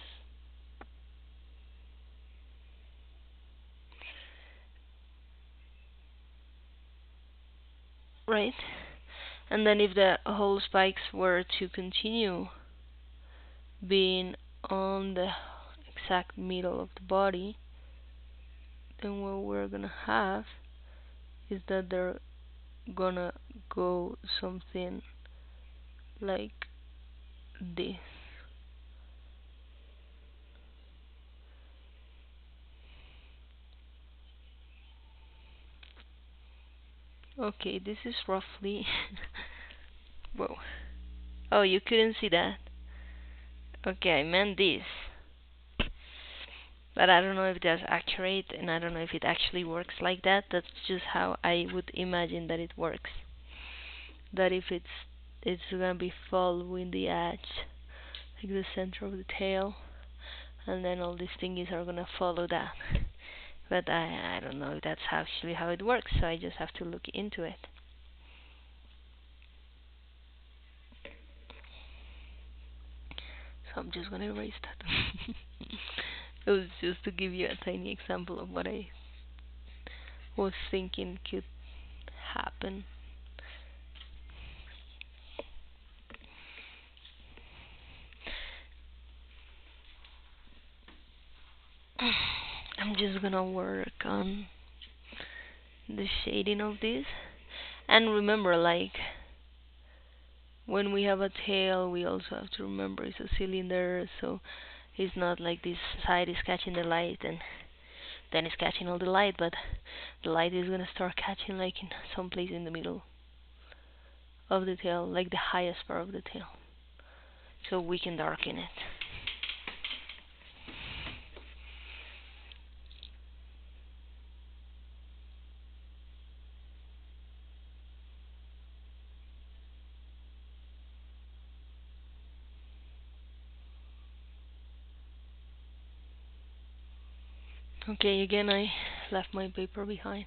Right? And then if the whole spikes were to continue being on the exact middle of the body, then what we're gonna have is that they're gonna go something like this. Okay, this is roughly. Whoa. Oh, you couldn't see that. Okay, I meant this. But I don't know if that's accurate, and I don't know if it actually works like that. That's just how I would imagine that it works. That if it's gonna be following the edge, like the center of the tail, and then all these thingies are gonna follow that. But I don't know if that's actually how it works, so I just have to look into it. So I'm just gonna erase that. It was just to give you a tiny example of what I was thinking could happen. I'm just gonna work on the shading of this. And remember, like, when we have a tail, we also have to remember it's a cylinder, so it's not like this side is catching the light and then it's catching all the light, but the light is gonna start catching like in some place in the middle of the tail, like the highest part of the tail, so we can darken it. Okay, again I left my paper behind.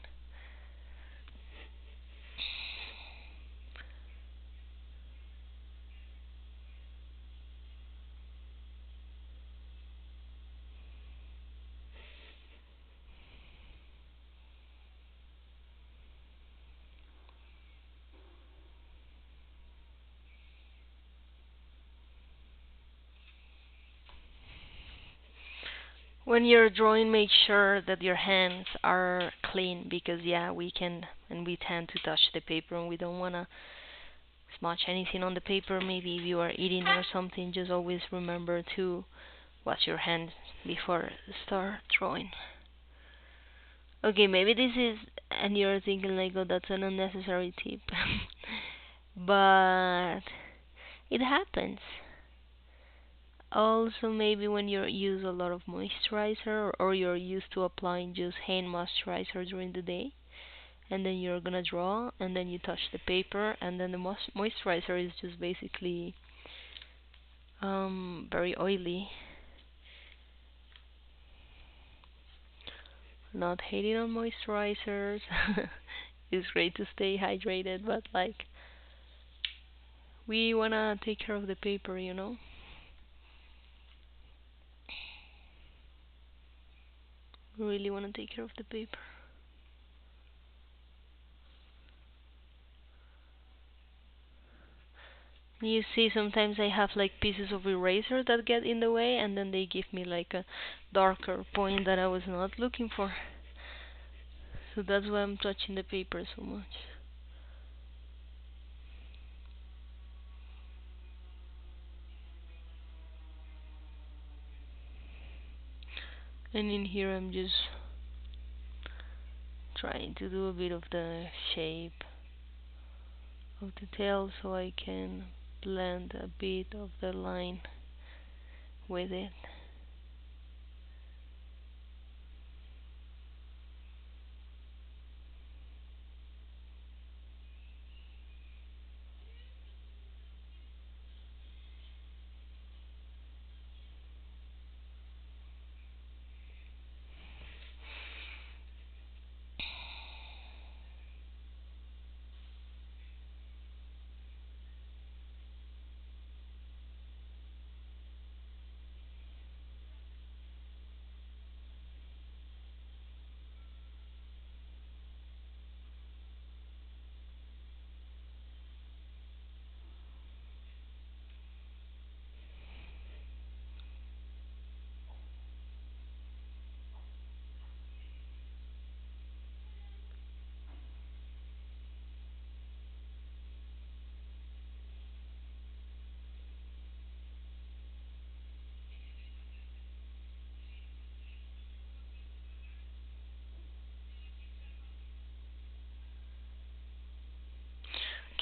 When you're drawing, make sure that your hands are clean because yeah, we can and we tend to touch the paper and we don't wanna smudge anything on the paper. Maybe if you are eating or something, just always remember to wash your hands before start drawing. Okay, maybe this is and you're thinking like, oh, that's an unnecessary tip, but it happens. Also, maybe when you use a lot of moisturizer or you're used to applying just hand moisturizer during the day, and then you're gonna draw, and then you touch the paper, and then the moisturizer is just basically very oily. Not hating on moisturizers. It's great to stay hydrated, but like we wanna take care of the paper, you know? We really wanna take care of the paper. You see, sometimes I have like pieces of eraser that get in the way, and then they give me like a darker point that I was not looking for. So that's why I'm touching the paper so much. And in here I'm just trying to do a bit of the shape of the tail so I can blend a bit of the line with it.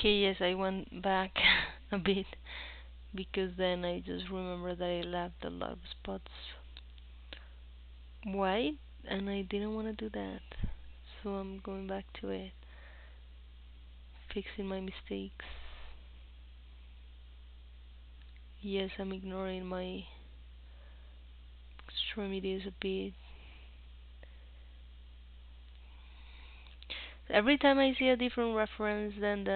Okay, yes, I went back a bit because then I just remember that I left a lot of spots white and I didn't want to do that. So I'm going back to it, fixing my mistakes. Yes, I'm ignoring my extremities a bit. Every time I see a different reference, then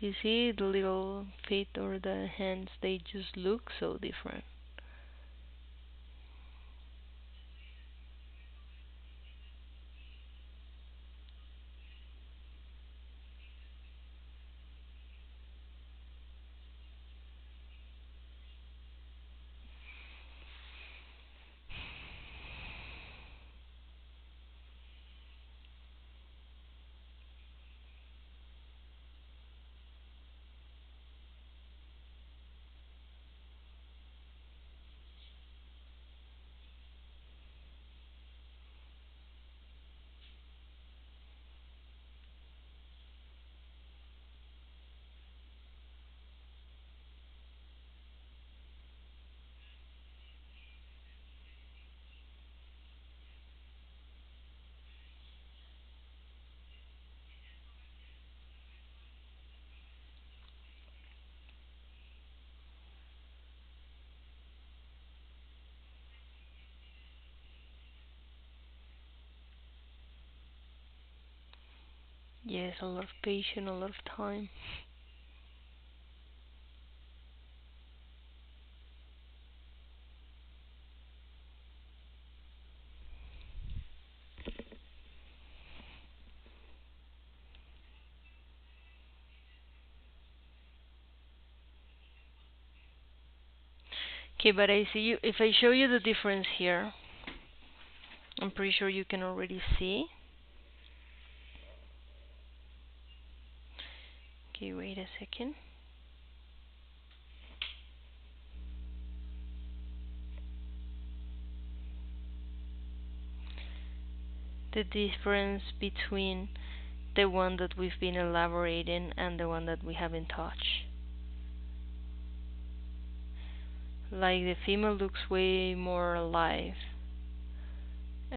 you see the little feet or the hands, they just look so different. Yes, a lot of patience, a lot of time. Okay, but I see you. If I show you the difference here, I'm pretty sure you can already see. Okay, wait a second. The difference between the one that we've been elaborating and the one that we haven't touched. Like the female looks way more alive.